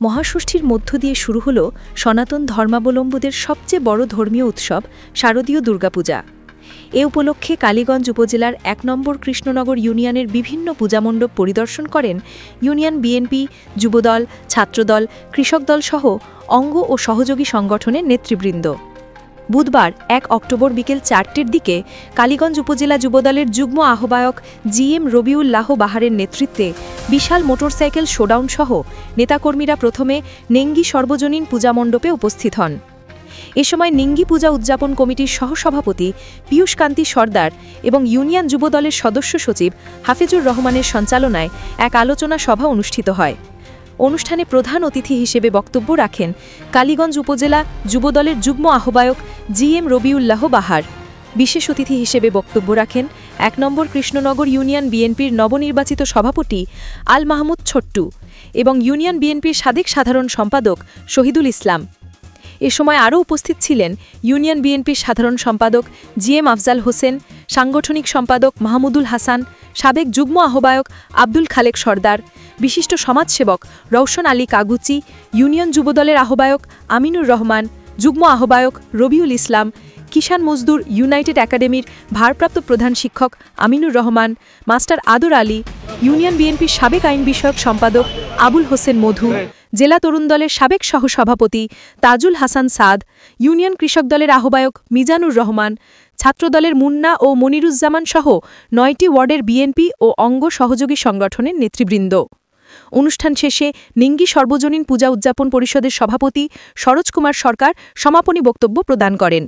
মহাষষ্ঠীর মধ্য দিয়ে শুরু হল সনাতন ধর্মাবলম্বীদের সবচেয়ে বড় ধর্মীয় উৎসব শারদীয় দুর্গাপূজা। এ উপলক্ষে কালীগঞ্জ উপজেলার ১ নম্বর কৃষ্ণনগর ইউনিয়নের বিভিন্ন পূজামণ্ডপ পরিদর্শন করেন ইউনিয়ন বিএনপি, যুবদল, ছাত্রদল, কৃষক দল সহ অঙ্গ ও সহযোগী সংগঠনের নেতৃবৃন্দ। বুধবার ১ অক্টোবর বিকেল ৪টের দিকে কালীগঞ্জ উপজেলা যুবদলের যুগ্ম আহ্বায়ক জিএম রবিউল্লাহ বাহারের নেতৃত্বে বিশাল মোটরসাইকেল শোডাউন সহ নেতাকর্মীরা প্রথমে নেঙ্গি সর্বজনীন পূজামণ্ডপে উপস্থিত হন। এ সময় নেঙ্গি পূজা উদযাপন কমিটির সহসভাপতি পীয়ূষ কান্তি সর্দার এবং ইউনিয়ন যুবদলের সদস্য সচিব হাফিজুর রহমানের সঞ্চালনায় এক আলোচনা সভা অনুষ্ঠিত হয়। অনুষ্ঠানে প্রধান অতিথি হিসেবে বক্তব্য রাখেন কালীগঞ্জ উপজেলা যুবদলের যুগ্ম আহ্বায়ক জিএম রবিউল্লাহ বাহার। বিশেষ অতিথি হিসেবে বক্তব্য রাখেন ১ নম্বর কৃষ্ণনগর ইউনিয়ন বিএনপির নবনির্বাচিত সভাপতি আল মাহমুদ ছোট্টু এবং ইউনিয়ন বিএনপির সাবেক সাধারণ সম্পাদক শহীদুল ইসলাম। এ সময় আরও উপস্থিত ছিলেন ইউনিয়ন বিএনপির সাধারণ সম্পাদক জিএম আফজাল হোসেন, সাংগঠনিক সম্পাদক মাহমুদুল হাসান, সাবেক যুগ্ম আহ্বায়ক আব্দুল খালেক সর্দার, বিশিষ্ট সমাজসেবক রওশন আলী কাগুচি, ইউনিয়ন যুবদলের আহ্বায়ক আমিনুর রহমান, যুগ্ম আহ্বায়ক রবিউল ইসলাম, কিষাণ মজদুর ইউনাইটেড একাডেমির ভারপ্রাপ্ত প্রধান শিক্ষক আমিনুর রহমান, মাস্টার আদর আলী, ইউনিয়ন বিএনপির সাবেক আইন বিষয়ক সম্পাদক আবুল হোসেন মধু, জেলা তরুণ দলের সাবেক সহসভাপতি তাজুল হাসান সাদ, ইউনিয়ন কৃষক দলের আহ্বায়ক মিজানুর রহমান, ছাত্রদলের মুন্না ও মনিরুজ্জামান সহ ৯টি ওয়ার্ডের বিএনপি ও অঙ্গ সহযোগী সংগঠনের নেতৃবৃন্দ। অনুষ্ঠান শেষে নেঙ্গি সর্বজনীন পূজা উদযাপন পরিষদের সভাপতি সরোজ কুমার সরকার সমাপনী বক্তব্য প্রদান করেন।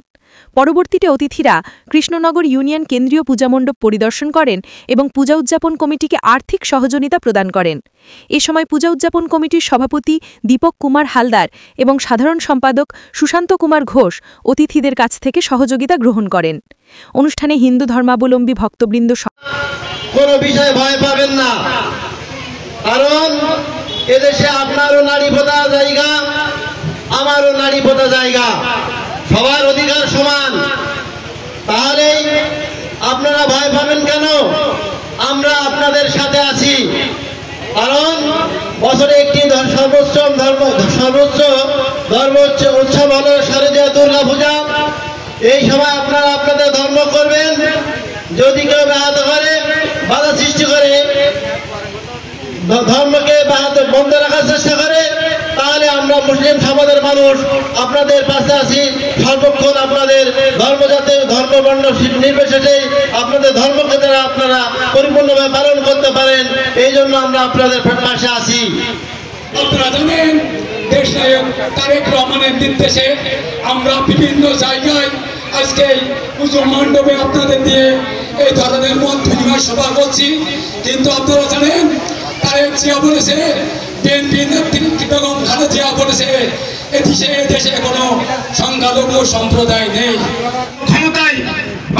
পরবর্তীতে অতিথিরা কৃষ্ণনগর ইউনিয়ন কেন্দ্রীয় পূজামণ্ডপ পরিদর্শন করেন এবং পূজা উদযাপন কমিটিকে আর্থিক সহযোগিতা প্রদান করেন। এ সময় পূজা উদযাপন কমিটির সভাপতি দীপক কুমার হালদার এবং সাধারণ সম্পাদক সুশান্ত কুমার ঘোষ অতিথিদের কাছ থেকে সহযোগিতা গ্রহণ করেন। অনুষ্ঠানে হিন্দু ধর্মাবলম্বী ভক্তবৃন্দ কোনো বিষয়ে ভয় পাবেন না, কারণ এদেশে আপনারও নারী পোতা জায়গা, আমারও নারী পোতা জায়গা, সবার অধিকার সমান। তাহলে আপনারা ভয় পাবেন কেন? আমরা আপনাদের সাথে আছি। কারণ বছরে একটি সর্বোচ্চ ধর্ম উৎসব হলো শারদীয় দুর্গা পূজা। এই সময় আপনারা আপনাদের ধর্ম করবেন। যদি কেউ ব্যাহত করে, বাধা সৃষ্টি করে, ধর্মকে বন্ধ রাখার চেষ্টা করে, তাহলে আমরা মুসলিম সমাজের মানুষ আপনাদের পাশে আছি। সর্বক্ষণ আপনাদের ধর্মবর্ণ নির্বিশেষে আপনাদের ধর্মকে দ্বারা আপনারা পরিপূর্ণভাবে পালন করতে পারেন, এই জন্য আমরা আপনাদের পাশে আছি। আপনারা জানেন, দেশ নায়ক তারেক রহমানের নির্দেশে আমরা বিভিন্ন জায়গায় আজকে পুজো মণ্ডপে আপনাদের দিয়ে এই ধরনের মত বিনিময় সভা করছি। কিন্তু আপনারা জানেন, তারেক জিয়া বলেছে, বিএনপি নেতৃত্ব বেগম খালেদা জিয়া বলেছে, দেশে কোনো সংখ্যালঘু সম্প্রদায় নেই। ক্ষমতায়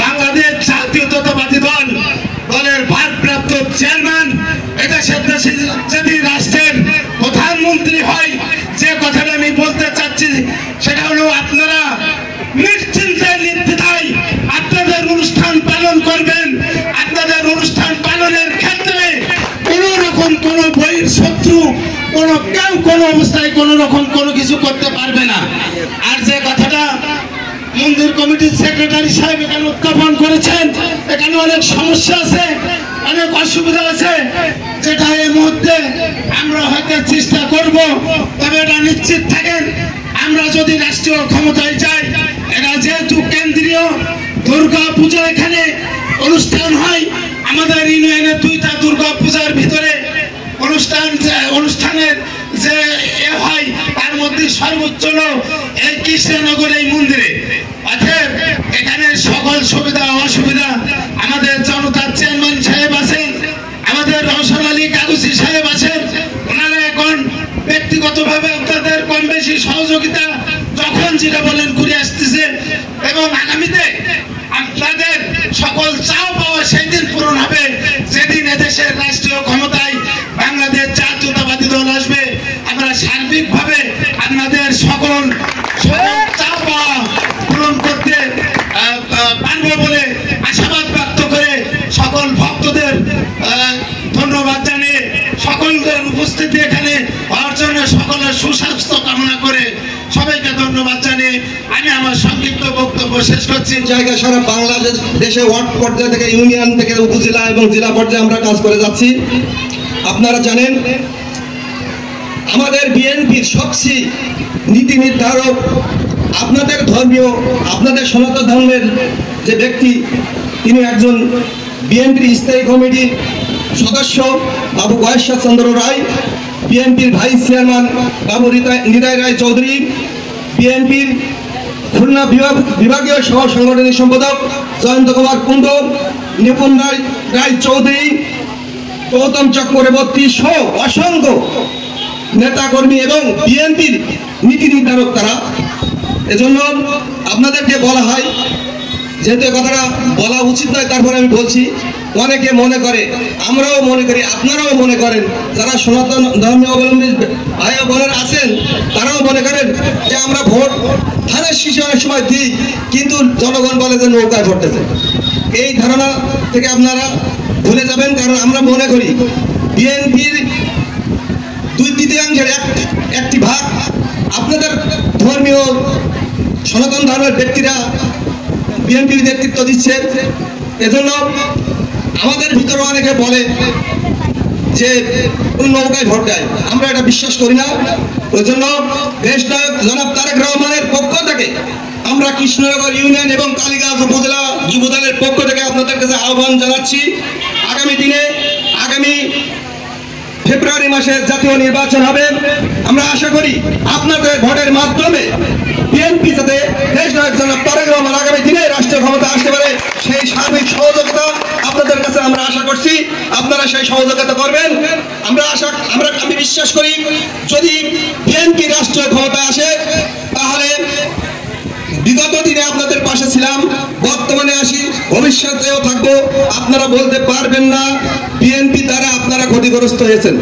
বাংলাদেশ জাতীয়তাবাদী দলের ভারপ্রাপ্ত চেয়ারম্যান এদেশের যদি রাষ্ট্রের প্রধানমন্ত্রী হয়, যে কথাটা আমি বলতে চাচ্ছি সেটা হলো, আপনারা নিশ্চিন্তে নির্দ্বিধায় আপনাদের অনুষ্ঠান পালন করবেন। আপনাদের অনুষ্ঠান পালনের ক্ষেত্রে কোন রকম কোন বহির শত্রু কেউ কোনো অবস্থায় কোন রকম কোনো কিছু করতে পারবে না। আর যে কথাটা মন্দির কমিটির সেক্রেটারি সাহেব এখানে উত্থাপন করেছেন, এখানে অনেক সমস্যা আছে, অনেক অসুবিধা আছে, যেটা এই মুহূর্তে আমরা হয়তো চেষ্টা করব। তবে এটা নিশ্চিত থাকেন, আমরা যদি রাষ্ট্রীয় ক্ষমতায় যাই, এটা যেহেতু কেন্দ্রীয় দুর্গা পূজা এখানে অনুষ্ঠান হয়, আমাদের ইউনিয়নের 2টা দুর্গা পূজার ভিতরে অনুষ্ঠানের যে হয় তার মধ্যে সর্বোচ্চ এই কৃষ্ণনগর এই মন্দিরে। অতএব এখানে সকল সুবিধা অসুবিধা আমাদের জনতার চেয়ারম্যান সাহেব আছেন, আমাদের রওশন আলী কাগুচি সাহেব আছেন, ওনারা এখন ব্যক্তিগতভাবে আপনাদের কম বেশি সহযোগিতা যখন যেটা বলেন করে আসতেছে, এবং আগামীতে আপনাদের সকল চাও পাওয়া সেই দিন পূরণ হবে যেদিন এদেশের রাষ্ট্রীয় ক্ষমতায় বাংলাদেশ জাতীয়তাবাদী দল আসবে। আমরা সার্বিকভাবে আপনাদের সকল চাও পাওয়া পূরণ করতে পারবো বলে আশাবাদ ব্যক্ত করে সকল ভক্তদের ধন্যবাদ জানিয়ে সকলদের উপস্থিতি এখানে জন্য সকলের সুস্বাস্থ্য কামনা করে সবাইকে ধন্যবাদ জানিয়ে আমি আমার সংক্ষিপ্ত বক্তব্য শেষ করছি। জায়গায় সারা বাংলাদেশে ওয়ার্ড পর্যায়ে থেকে ইউনিয়ন থেকে উপজেলা এবং জেলা পর্যায়ে আমরা কাজ করে যাচ্ছি। আপনারা জানেন আমাদের বিএনপির সবচেয়ে নীতি নির্ধারক আপনাদের ধর্মীয় আপনাদের সনাতন ধর্মের যে ব্যক্তি তিনি একজন বিএনপির স্থায়ী কমিটির সদস্য বাবু গয়েশ্বর চন্দ্র রায়, বিএনপির ভাইস চেয়ারম্যান বাবু নিতাই রায় চৌধুরী, বিএনপির খুলনা বিভাগীয় সহ সাংগঠনিক সম্পাদক জয়ন্ত কুমার কুণ্ড, নিপুণ রায় চৌধুরী, গৌতম চক্রবর্তী সহ অসংখ্য নেতাকর্মী এবং বিএনপির নীতি নির্ধারক তারা। এজন্য আপনাদেরকে বলা হয়, যেহেতু কথাটা বলা উচিত নয় তারপরে আমি বলছি, অনেকে মনে করে, আমরাও মনে করি, আপনারাও মনে করেন, যারা সনাতন ধর্মীয় অবলম্বী ভাই বোনেরা আছেন তারাও মনে করেন যে আমরা ভোট ধানের শীষে অনেক সময় দিই, কিন্তু জনগণ বলে যে নৌকায় ভোট দেবে। এই ধারণা থেকে আপনারা ভুলে যাবেন, কারণ আমরা মনে করি বিএনপির 2/3 একটি ভাগ আপনাদের ধর্মীয় সনাতন ধর্মের ব্যক্তিরা বিএনপির নেতৃত্ব দিচ্ছে। এজন্য আমাদের ভিতরে অনেকে বলে যে নৌকায় ভোট দেয়, আমরা এটা বিশ্বাস করি না। ওই জন্য দেশ নায়ক জনাব তারেক রহমানের পক্ষ থেকে আমরা কৃষ্ণনগর ইউনিয়ন এবং কালীগঞ্জ উপজেলা যুবদলের পক্ষ থেকে আপনাদের কাছে আহ্বান জানাচ্ছি, আগামী দিনে আগামী ফেব্রুয়ারি মাসে জাতীয় নির্বাচন হবে। আমরা আশা করি আপনাদের ভোটের মাধ্যমে বিএনপি যাতে দেশ নায়ক জনাব তারেক রহমান আগামী দিনে রাষ্ট্রীয় ক্ষমতা আসতে পারে, সেই সার্বিক সহযোগিতা আপনাদের কাছে আমরা আশা করছি, আপনারা সেই সহযোগিতা করবেন। আমি বিশ্বাস করি যদি বিএনপি রাষ্ট্রীয় ক্ষমতা আসে তাহলে বিগত দিনে আপনাদের পাশে ছিলাম, বর্তমানে আসি, ভবিষ্যতেও থাকবো। আপনারা বলতে পারবেন না বিএনপি দ্বারা আপনারা ক্ষতিগ্রস্ত হয়েছেন।